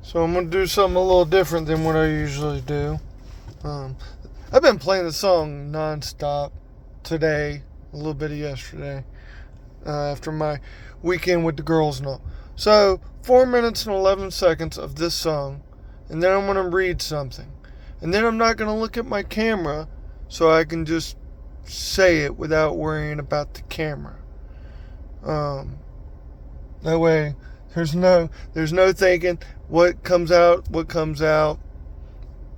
So I'm going to do something a little different than what I usually do. I've been playing the song non-stop today, a little bit of yesterday, after my weekend with the girls and all. So 4 minutes and 11 seconds of this song, and then I'm going to read something. And then I'm not going to look at my camera, so I can just say it without worrying about the camera. That way, there's no thinking what comes out.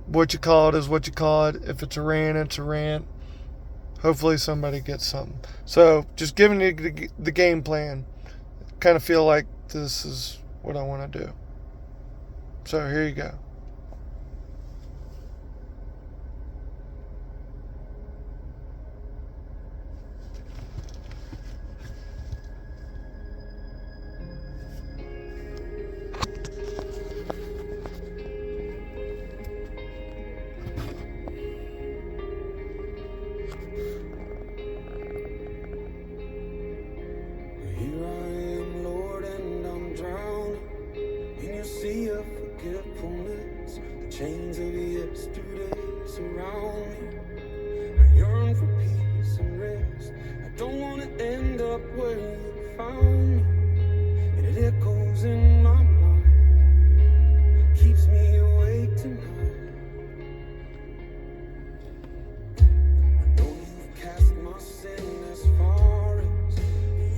What you call it is what you call it. If it's a rant, it's a rant. Hopefully somebody gets something. So, just giving you the game plan. Kind of feel like this is what I want to do. So, here you go. Here I am, Lord, and I'm drowning in your sea of forgetfulness. The chains of yesterday surround me. I yearn for peace and rest. I don't want to end up where you found me. And it echoes in my mind, keeps me awake tonight. I know you've cast my sin as far as the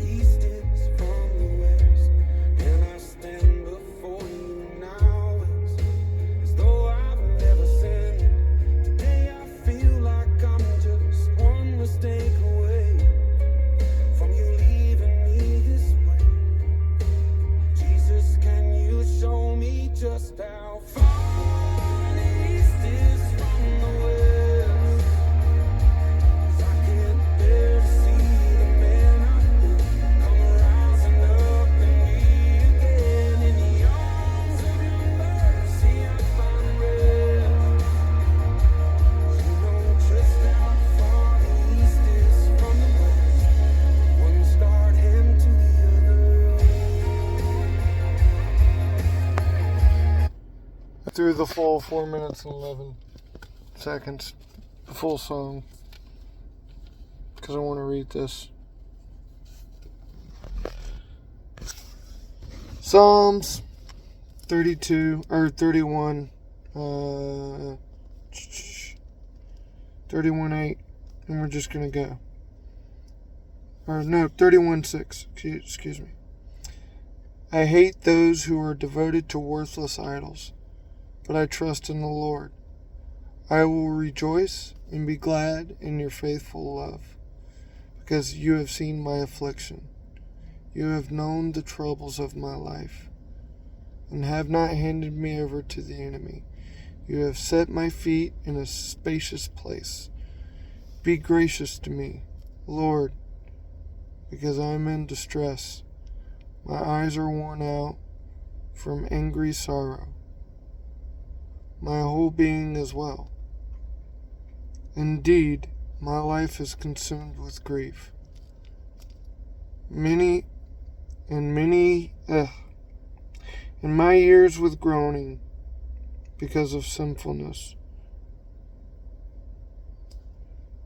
east is from the west, and I stand before you now as though I've never sinned. Today I feel like I'm just one mistake away from you leaving me this way. Jesus, can you show me just how far the east is from the west? 'Cause I can't bear to see the man I've been come rising up in me again. In the arms of your mercy I find rest. You know just how far the east is from the west. One scarred hand to the other. Through the full 4 minutes and 11 seconds, the full song, because I want to read this. Psalms 32 or 31, 31:8, and we're just gonna go. Or no, 31:6. Excuse me. I hate those who are devoted to worthless idols, but I trust in the Lord. I will rejoice and be glad in your faithful love, because you have seen my affliction. You have known the troubles of my life, and have not handed me over to the enemy. You have set my feet in a spacious place. Be gracious to me, Lord, because I am in distress. My eyes are worn out from angry sorrow. My whole being as well. Indeed, my life is consumed with grief. In my years with groaning because of sinfulness.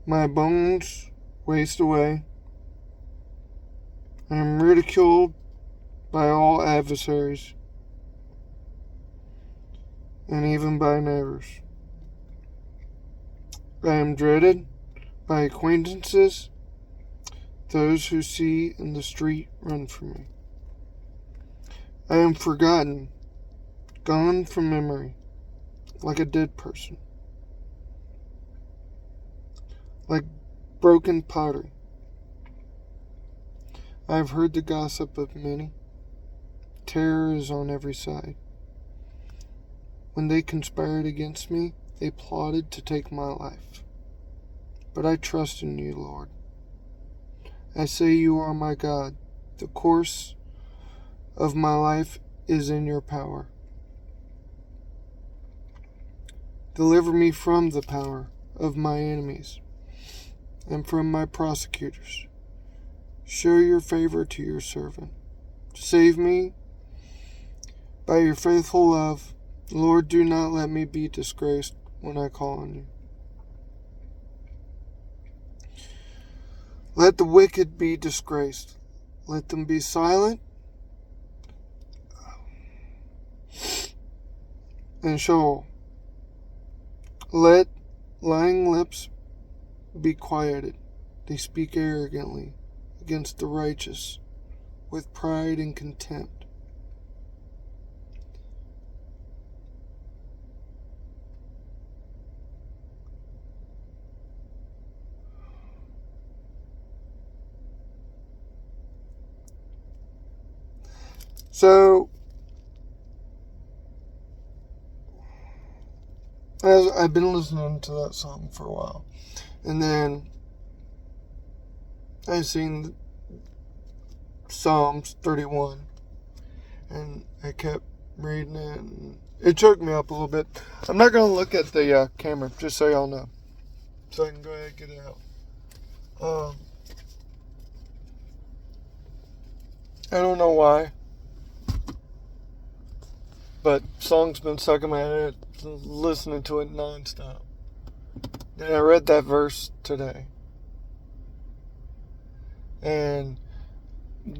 My bones waste away. I am ridiculed by all adversaries, and even by neighbors. I am dreaded by acquaintances. Those who see in the street run from me. I am forgotten, gone from memory, like a dead person, like broken pottery. I have heard the gossip of many. Terror is on every side. When they conspired against me, they plotted to take my life. But I trust in you, Lord. I say you are my God. The course of my life is in your power. Deliver me from the power of my enemies and from my prosecutors. Show your favor to your servant. Save me by your faithful love Lord, do not let me be disgraced when I call on you. Let the wicked be disgraced. Let them be silent and Sheol. Let lying lips be quieted. They speak arrogantly against the righteous with pride and contempt. So, as I've been listening to that song for a while, and then I seen Psalms 31, and I kept reading it, and it choked me up a little bit. I'm not going to look at the camera, just so y'all know, so I can go ahead and get it out. I don't know why, but song's been stuck in my head, listening to it nonstop. And I read that verse today, and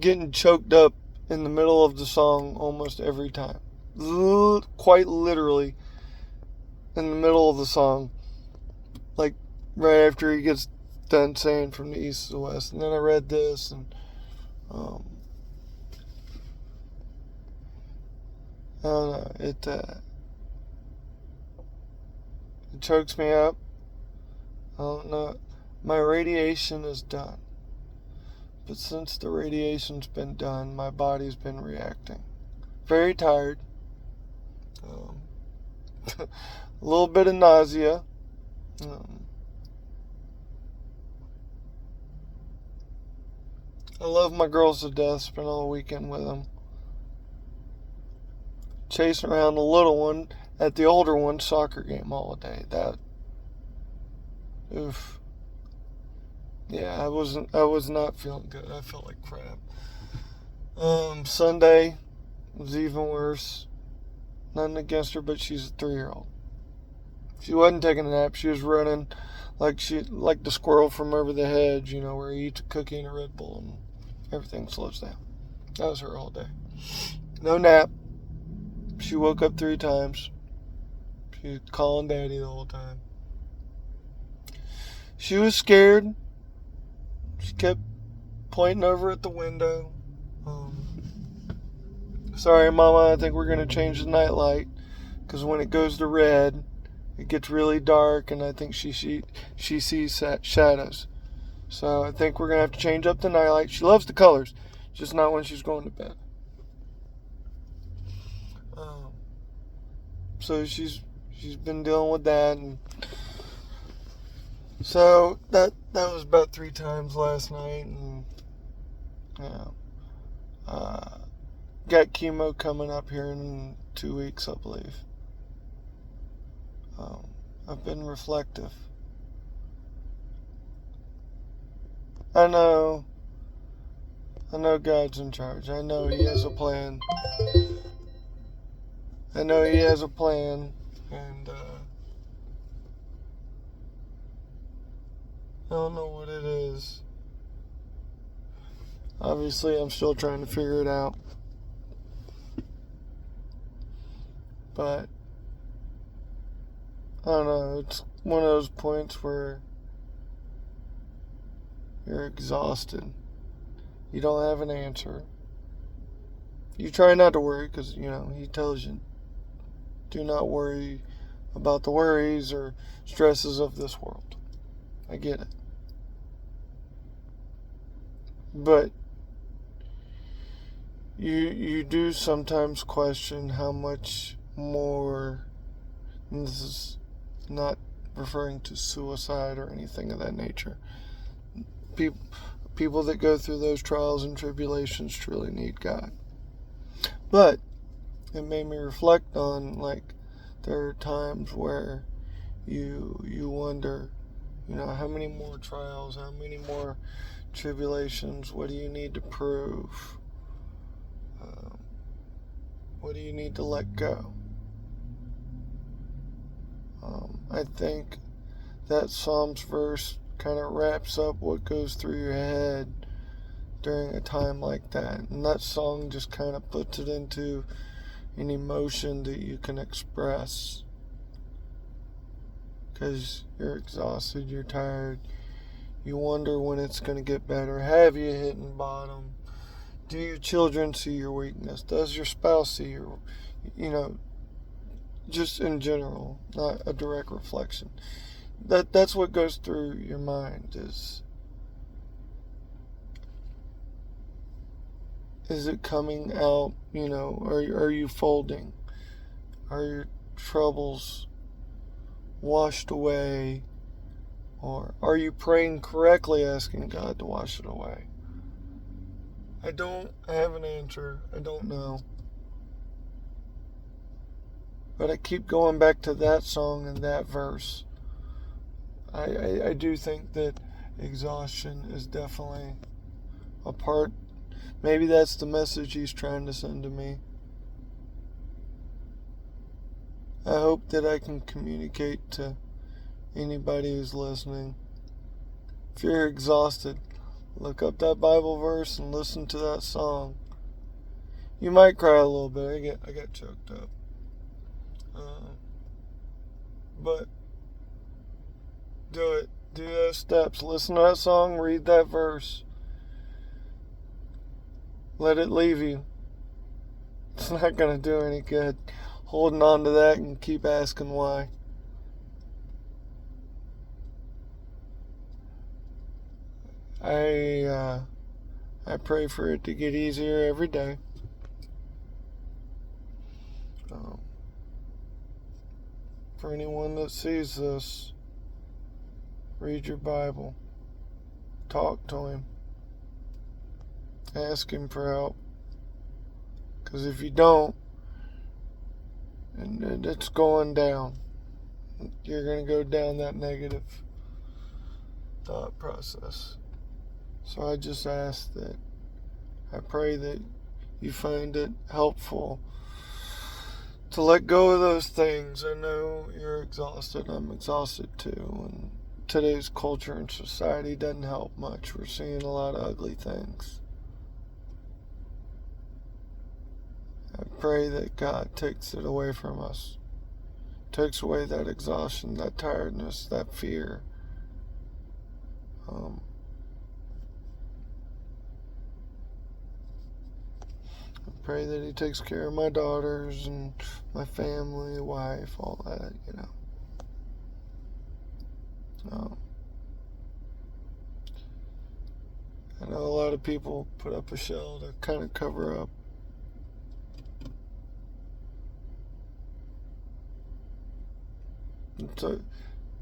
getting choked up in the middle of the song almost every time. Quite literally in the middle of the song, like right after he gets done saying from the east to the west. And then I read this, and I don't know, it chokes me up. I don't know, my radiation is done. But since the radiation's been done, my body's been reacting. Very tired. A little bit of nausea. I love my girls to death. Spent all the weekend with them. Chasing around the little one at the older one's soccer game all day. Oof. Yeah, I was not feeling good. I felt like crap. Sunday was even worse. Nothing against her, but she's a 3-year-old. She wasn't taking a nap. She was running like the squirrel from over the hedge, where he eats a cookie and a Red Bull and everything slows down. That was her all day. No nap. She woke up 3 times. She was calling Daddy the whole time. She was scared. She kept pointing over at the window. Sorry, Mama, I think we're going to change the night light, because when it goes to red, it gets really dark, and I think she sees shadows. So I think we're going to have to change up the night light. She loves the colors, just not when she's going to bed. So she's been dealing with that, and so that was about 3 times last night, and got chemo coming up here in 2 weeks, I believe. I've been reflective. I know God's in charge. I know He has a plan. And I don't know what it is. Obviously, I'm still trying to figure it out. But I don't know, it's one of those points where you're exhausted. You don't have an answer. You try not to worry, because, He tells you, do not worry about the worries or stresses of this world. I get it. But you do sometimes question how much more, and this is not referring to suicide or anything of that nature. People that go through those trials and tribulations truly need God. But it made me reflect on, there are times where you wonder, how many more trials, how many more tribulations, what do you need to prove? What do you need to let go? I think that Psalms verse kind of wraps up what goes through your head during a time like that. And that song just kind of puts it into an emotion that you can express. Because you're exhausted, you're tired, you wonder when it's going to get better. Have you hitting bottom? Do your children see your weakness? Does your spouse see your, just in general, not a direct reflection. That's what goes through your mind is it coming out, are you folding? Are your troubles washed away? Or are you praying correctly, asking God to wash it away? I don't have an answer. I don't know. But I keep going back to that song and that verse. I do think that exhaustion is definitely a part. Maybe that's the message he's trying to send to me. I hope that I can communicate to anybody who's listening. If you're exhausted, look up that Bible verse and listen to that song. You might cry a little bit. I got choked up. But do it. Do those steps. Listen to that song. Read that verse. Let it leave you. It's not going to do any good holding on to that and keep asking why. I pray for it to get easier every day. For anyone that sees this, read your Bible. Talk to him. Ask him for help. Because if you don't, and it's going down, you're going to go down that negative thought process. So I just ask that, I pray that you find it helpful to let go of those things. I know you're exhausted. I'm exhausted too. And today's culture and society doesn't help much. We're seeing a lot of ugly things. I pray that God takes it away from us. Takes away that exhaustion, that tiredness, that fear. I pray that he takes care of my daughters and my family, wife, all that, I know a lot of people put up a shell to kind of cover up.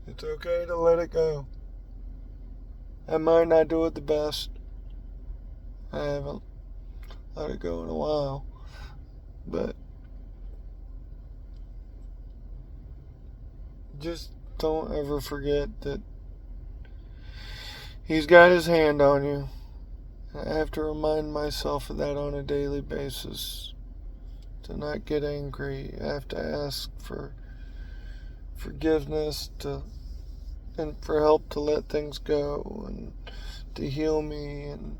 It's okay to let it go. I might not do it the best. I haven't let it go in a while. But just don't ever forget that he's got his hand on you. I have to remind myself of that on a daily basis. To not get angry. I have to ask for forgiveness and for help to let things go and to heal me, and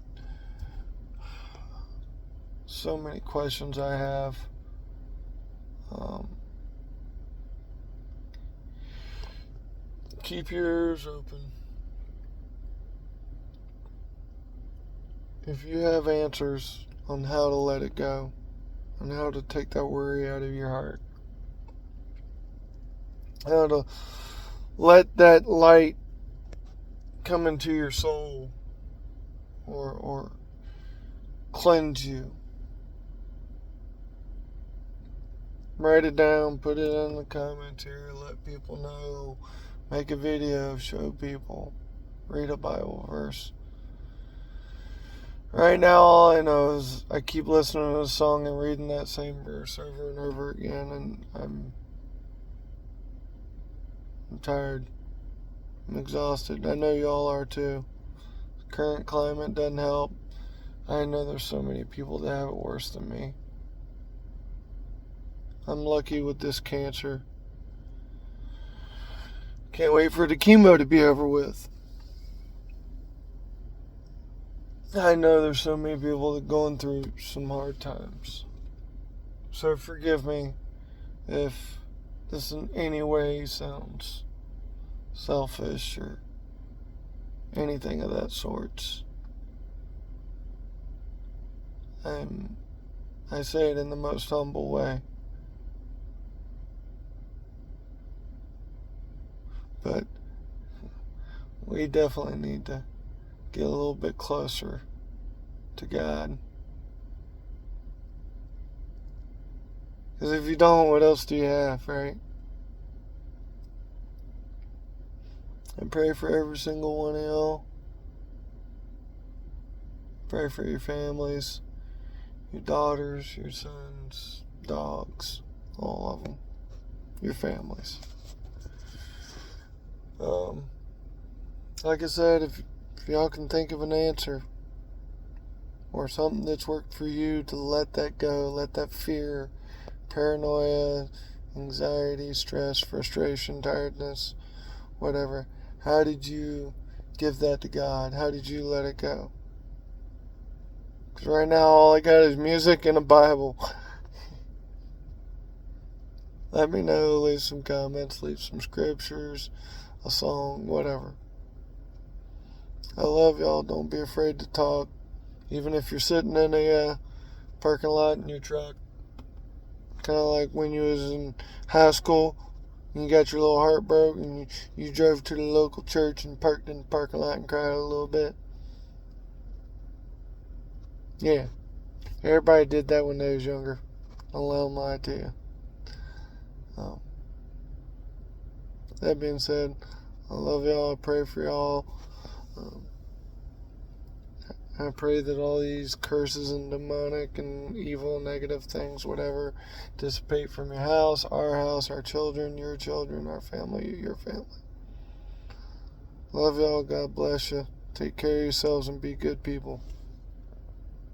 so many questions I have. Keep your ears open. If you have answers on how to let it go, on how to take that worry out of your heart, how to let that light come into your soul or cleanse you, write it down, put it in the comments here, let people know, make a video, show people, read a Bible verse. Right now, all I know is I keep listening to the song and reading that same verse over and over again, and I'm tired. I'm exhausted. I know y'all are too. The current climate doesn't help. I know there's so many people that have it worse than me. I'm lucky with this cancer. Can't wait for the chemo to be over with. I know there's so many people that are going through some hard times. So forgive me if this in any way sounds selfish or anything of that sort. I say it in the most humble way. But we definitely need to get a little bit closer to God. Because if you don't, what else do you have, right? And pray for every single one of y'all. Pray for your families, your daughters, your sons, dogs, all of them, your families. Like I said, if y'all can think of an answer or something that's worked for you to let that go, let that fear, paranoia, anxiety, stress, frustration, tiredness, whatever, how did you give that to God? How did you let it go? Because right now all I got is music and a Bible. Let me know, leave some comments, leave some scriptures, a song, whatever. I love y'all. Don't be afraid to talk. Even if you're sitting in a parking lot in your truck. Kind of like when you was in high school and you got your little heart broke and you drove to the local church and parked in the parking lot and cried a little bit. Yeah. Everybody did that when they was younger. Don't let them lie to you. That being said, I love y'all. I pray for y'all. I pray that all these curses and demonic and evil, negative things, whatever, dissipate from your house, our children, your children, our family, your family. Love y'all. God bless you. Take care of yourselves and be good people.